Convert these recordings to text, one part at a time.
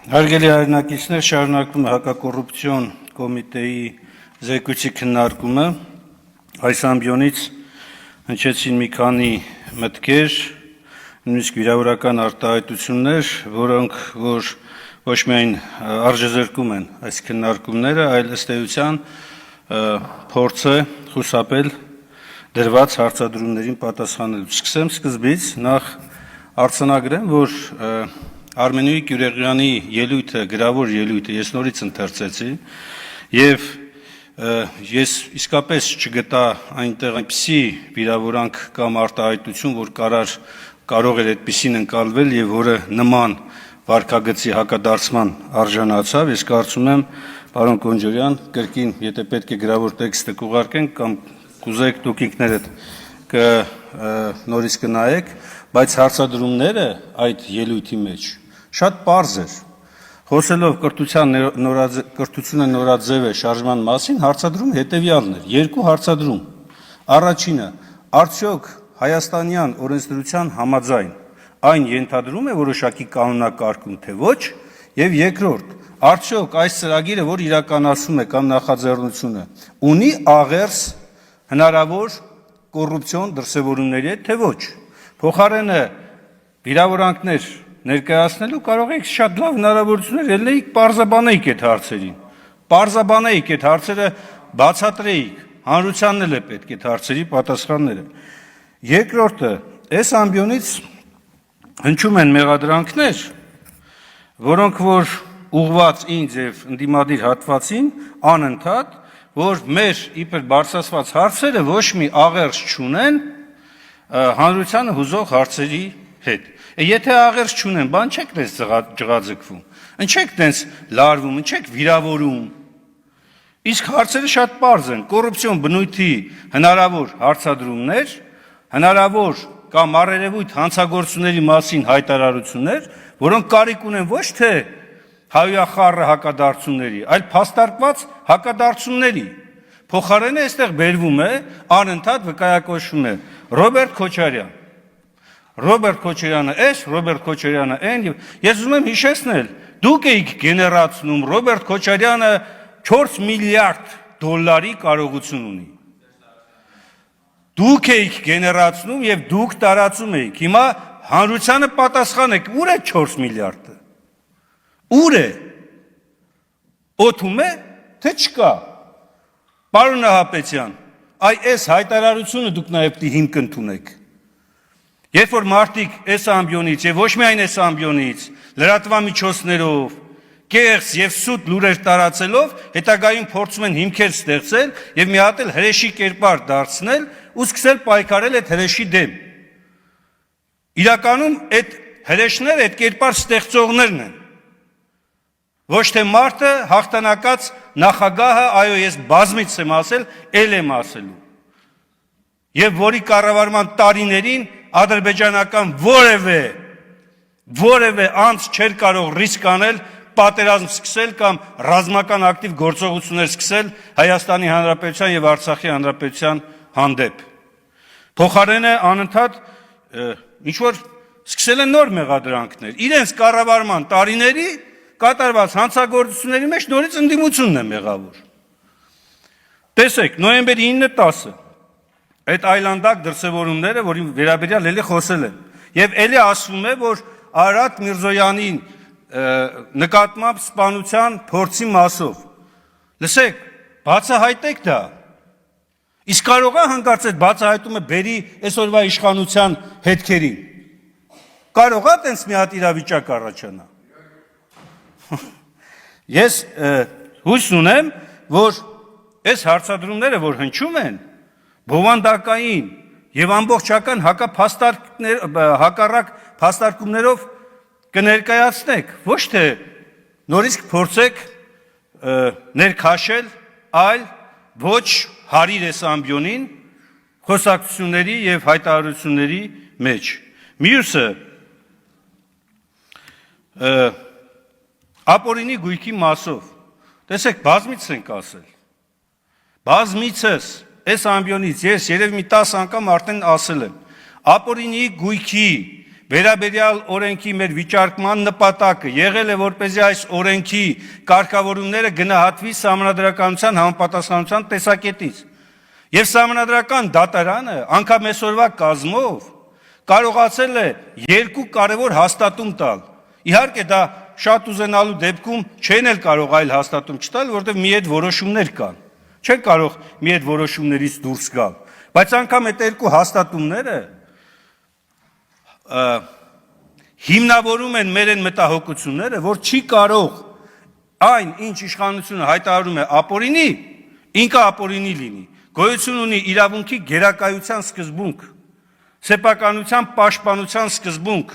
Հարգելի հայրենակիցներ, շարունակվում է հակակոռուպցիոն կոմիտեի զեկույցի քննարկումը։ Այս ամբիոնից հնչեցին մի քանի մտքեր, նույնիսկ վիրավորական արտահայտություններ, որոնք ոչ միայն արժեզրկում են այս քննարկումները, այլ ըստ էության փորձ է խուսափել դրված հարցադրումներին պատասխանելու։ Սկսեմ սկզբից, նախ արձանագրեմ, որ Արմենուհի Գյուլիանի ելույթը, գրավոր ելույթը ես նորից ընթերցեցի եւ ես իսկապես չգտա այնտեղ այնպիսի վիրավորանք կամ արտահայտություն, որ կարող էր այդպիսին ընկալվել եւ որը նման վարքագծի հակադարձման արժանացավ։ Ես կարծում եմ, պարոն Կոնջորյան, կրկին, եթե պետք է գրավոր տեքստը կուղարկենք կամ կուզեք դուք ինքներդ նորից կնայեք, բայց հարցադրումները այդ ելույթի մեջ շատ պարզ էր։ Խոսելով կրթությունը նորաձև է շարժման մասին, հարցադրումը հետևյալն էր, երկու հարցադրում։ Առաջինը, արդյոք հայաստանյան օրենսդրության համաձայն այն ենթադրում է որոշակի կանոնակարգում, թե ոչ, եւ երկրորդ, արդյոք այս ծրագիրը, որ իրականացում է կամ նախաձեռնությունը, ունի աղերս հնարավոր կոռուպցիոն դրսևորումների հետ, թե ոչ։ Փոխարենը վիրավորանքներ ներկայացնելու կարող եք շատ լավ հնարավորություններ ելնեիք պարզաբանեիք այդ հարցերին, պարզաբանեիք այդ հարցերը, բացատրեիք, հանրությանն էլ է պետք այդ հարցերի պատասխանները։ Երկրորդը, այս ամբիոնից հնչում են մեղադրանքներ, որոնք որ ուղղված ինձ եւ ընդդիմադիր հատվածին անընդհատ, որ մեր իբր բարձրացված հարցերը ոչ մի աղերս չունեն հանրությանը հուզող հարցերի հետ։ Եթե աղերս չունեն, բան չեք դες ջղաձգվում, ընչեք դες լարվում, ընչեք վիրավորում։ Իսկ հարցերը շատ պարզ են, կոռուպցիոն բնույթի հնարավոր հարցադրումներ, հնարավոր կամ առերևույթ հանցագործությունների մասին հայտարարություններ, որոնք կարիք ունեն ոչ թե հայախառը հակադարձությունների, այլ փաստարկված հակադարձությունների։ Փոխարենը այստեղ բերվում է, անընդհատ վկայակոչվում է Ռոբերտ Քոչարյան։ Ռոբերտ Քոչարյանը էս, Ռոբերտ Քոչարյանը այն, ես ուզում եմ հիշեցնել, դուք եք գեներացնում Ռոբերտ Քոչարյանը 4 միլիարդ դոլարի կարողություն ունի։ Դուք եք գեներացնում եւ դուք տարածում եք։ Հիմա հանրությանը պատասխանեք, ուր է 4 միլիարդը։ Ուր է։ Օթում է, թե չկա։ Պարոն Նահապետյան, այս հայտարարությունը դուք նաեւ պիտի հիմք ընդունեք։ Երբ որ մարդիկ այս ամբիոնից եւ ոչ միայն այս ամբիոնից լրատվամիջոցներով կեղծ եւ սուտ լուրեր տարածելով հետագայում փորձում են հիմքեր ստեղծել եւ մի հատ էլ հրեշի կերպար դարձնել ու սկսել պայքարել այդ հրեշի դեմ։ Իրականում այդ հրեշները այդ կերպար ստեղծողներն են։ Ոչ թե մարդը հաղթանակած նախագահը, այո, ես բազմից եմ ասել, ել եմ ասելու։ Եվ որի կառավարման տարիներին ադրբեջանական որևէ անձ չէր կարող ռիսկ անել, պատերազմ սկսել կամ ռազմական ակտիվ գործողություններ սկսել Հայաստանի Հանրապետության եւ Արցախի Հանրապետության հանդեպ։ Փոխարենը անընդհատ ինչ որ սկսել են նոր մեղադրանքներ։ Իրենց կառավարման տարիների կատարված հանցագործությունների մեջ նորից ընդդիմությունն է մեղավոր։ Տեսեք, նոյեմբերի 9-10 այդ այլանդակ դրսևորումները, որի վերաբերյալ էլի խոսել են, եւ էլի ասվում է, որ Արարատ Միրզոյանին նկատմամբ սպանության փորձի մասով։ Լսեք, բացահայտեք դա։ Իսկ կարող է հանկարծ այդ բացահայտումը բերի այսօրվա իշխանության հետքերին։ Կարող է տենց մի հատ իրավիճակ առաջանա։ Ես հույս ունեմ, որ այս հարցադրումները, որ հնչում են, բովանդակային եւ ամբողջական հակառակ փաստարկումներով կներկայացնեք, ոչ թե նորից փորձեք ներքաշել, այլ ոչ հարիր այս ամբիոնին խոսակցությունների եւ հայտարարությունների մեջ։ Մյուսը ապօրինի գույքի մասով։ Տեսեք, բազմից ենք ասել։ Բազմիցս այս ամբիոնից ես երևի մի 10 անգամ արդեն ասել եմ, ապօրինի գույքի Վերաբերյալ օրենքի մեր վիճարկման նպատակը եղել է, որպեսզի այս օրենքի կարգավորումները գնահատվի սահմանադրականության համապատասխանության տեսակետից։ Եվ սահմանադրական դատարանը անգամ այսօրվա կազմով կարողացել է երկու կարևոր հաստատում տալ։ Իհարկե դա շատ ուզենալու դեպքում չեն էլ կարող այլ հաստատում չտալ, որովհետև մի այդ որոշումներ կան։ Չեն կարող մի այդ որոշումներից դուրս գալ։ Բայց անգամ այդ երկու հաստատումները հիմնավորում են մեր այն մտահոգությունները, որ չի կարող այն, ինչ իշխանությունը հայտարարում է ապօրինի, ինքը ապօրինի լինի։ Գոյություն ունի իրավունքի գերակայության սկզբունք, սեփականության պաշտպանության սկզբունք,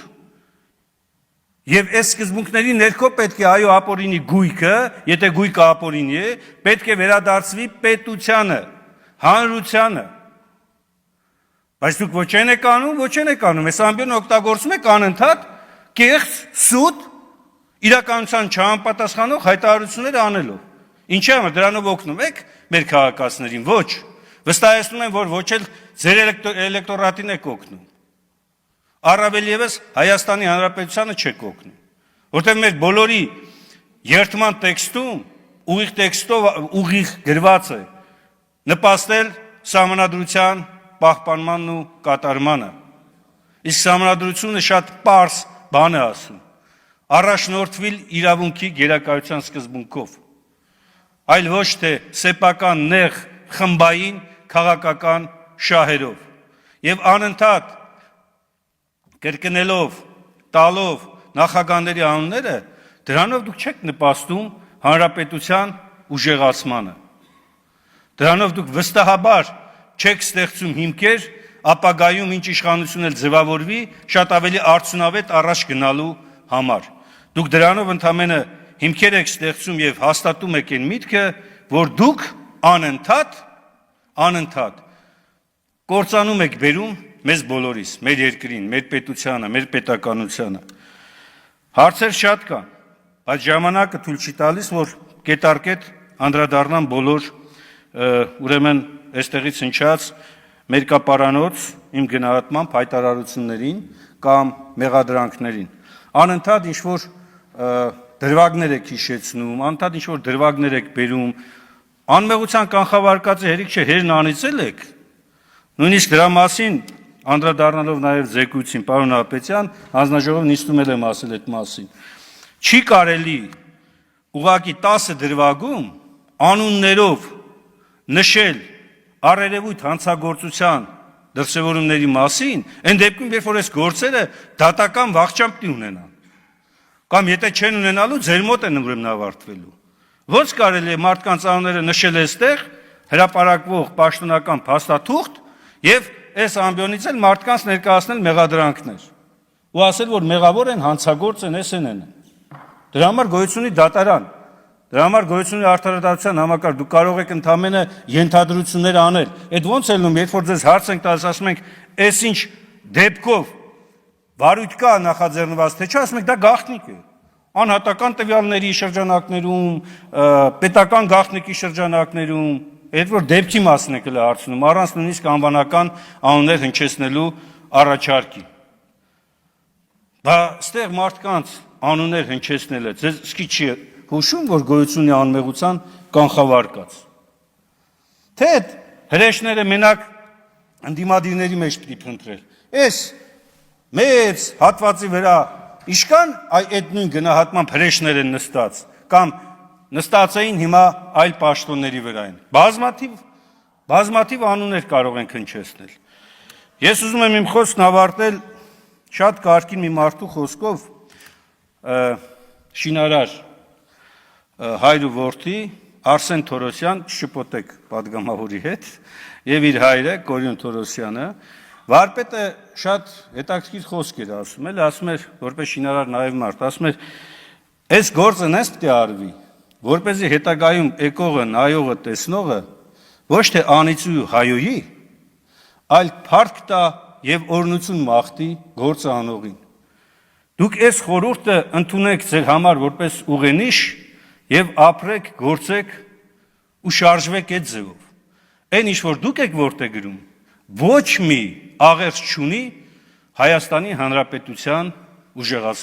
եւ այս սկզբունքների ներքո պետք է այո ապօրինի գույքը, եթե գույքը ապօրինի է, պետք է վերադարձվի պետությանը, հանրությանը։ Բայց դուք ոչ են եք անում, այս ամբիոն օգտագործում եք անընդհատ կեղծ, սուտ, իրականության չհամապատասխանող հայտարարություններ անելով։ Ինչի համար դրանով օգնում եք մեր քաղաքացիներին, ոչ։ Վստահեցնում եմ, որ ոչ էլ ձեր էլեկտորատին եք օգնում։ Առավել ևս Հայաստանի Հանրապետությանը չեք օգնում, որտեղ մեր բոլորի երթման տեքստում, ուղիղ տեքստով ուղիղ գրված է նպաստել սահմանադրության պահպանմանն ու կատարմանը։ Իսկ սահմանադրությունը շատ պարզ բան է ասում. առաջնորդվել իրավունքի գերակայության սկզբունքով, այլ ոչ թե սեփական նեղ խմբային քաղաքական շահերով։ Եվ անընդհատ կրկնելով, տալով նախագահների անունները, դրանով դուք չեք նպաստում հանրապետության ուժեղացմանը։ Դրանով դուք վստահաբար չեք ստեղծում հիմքեր ապագայում ինչ իշխանություն էլ ձևավորվի, շատ ավելի արդյունավետ առաջ գնալու համար։ Դուք դրանով ընդամենը հիմքեր եք ստեղծում եւ հաստատում եք այն միտքը, որ դուք անընդհատ կործանում եք բերում մեզ բոլորիս, մեր երկրին, մեր պետությանը, մեր պետականությանը։ Հարցեր շատ կան, բայց ժամանակը թույլ չի տալիս, որ կետարկետ անդրադառնան բոլոր ուրեմն այստեղից հնչած մերկապարանոց իմ գնահատմամբ հայտարարություններին կամ մեղադրանքներին։ Անընդհատ ինչ-որ դրվագներ եք հիշեցնում, անընդհատ ինչ-որ դրվագներ եք բերում, անմեղության կանխավարկածը հերիք չէ, հերն անիծել եք։ Նույնիսկ դրա մասին անդրադառնալով նաև զեկույցին, պարոն Ապետյան, հանձնաժողովը նիստում եմ ասել այդ մասին։ Չի կարելի ուղղակի 10 դրվագում անուններով նշել առերևույթ հանցագործության դրսևորումների մասին, այն դեպքում, երբ որ այս գործերը դատական վախճան պիտի ունենան։ Կամ եթե չեն ունենալու, ձեր մոտ են ուրեմն ավարտվելու։ Ոնց կարելի է մարդկանց անունները նշել այստեղ, հրապարակվող պաշտոնական փաստաթուղթ եւ այս ամբիոնից էլ մարդկանց ներկայացնել մեղադրանքներ ու ասել, որ մեղավոր են, հանցագործ են, են։ Դրա համար գոյություն ունի դատարան, դրա համար գոյություն ունի արդարադատության համակարգ, դուք կարող եք ընդամենը ենթադրություններ անել։ Այդ ոնց է լինում, երբ որ ձեզ հարց ենք տալիս, ասում ենք, «Էս ինչ դեպքով վարույթ կա նախաձեռնված, թե չէ», ասում եք, դա գաղտնիք է։ Անհատական տվյալների շրջանակներում, պետական գաղտնիքի շրջանակներում, այդ որ դեպքի մասին եք հարցնում, առանց նույնիսկ անվանական անուններ հնչեցնելու առաջարկի։ Բա ստեղ մարդկանց անուններ հնչեցնելը ձեզ սկի չի հուշում, որ գոյություն ունի անմեղության կանխավարկած։ Թե այդ հրեշները մենակ ընդդիմադիրների մեջ պիտի փնտրել։ Այս մեծ հատվածի վրա իշքան այդ նույն գնահատման հրեշներ են նստած, կամ նստած էին հիմա այլ պաշտոնների վրա են։ Բազմաթիվ անուններ կարող ենք հնչեցնել։ Ես ուզում եմ իմ խոսքն ավարտել շատ կարգին մի մարդու խոսքով, շինարար հայր ու որդի Արսեն Թորոսյան, չշփոթեք պատգամավորի հետ, եւ իր հայրը Կորյուն Թորոսյանը, վարպետը շատ հետաքրքիր խոսք էր ասում, ասում էր, որպես շինարար նաեւ մարդ, ասում էր, այս գործը նես պիտի արվի, որպեսզի հետագայում եկողը, նայողը, տեսնողը ոչ թե անիծի ու հայոյի, այլ փառք տա եւ օրհնություն մաղթի գործը անողին։ Դուք այս խորհուրդը ընդունեք ձեր համար որպես ուղենիշ եւ ապրեք, գործեք ու շարժվեք այդ ձևով։ Այն ինչ որ դուք եք որտեղ գրում, ոչ մի աղերս չունի Հայաստանի Հանրապետության ուժեղացում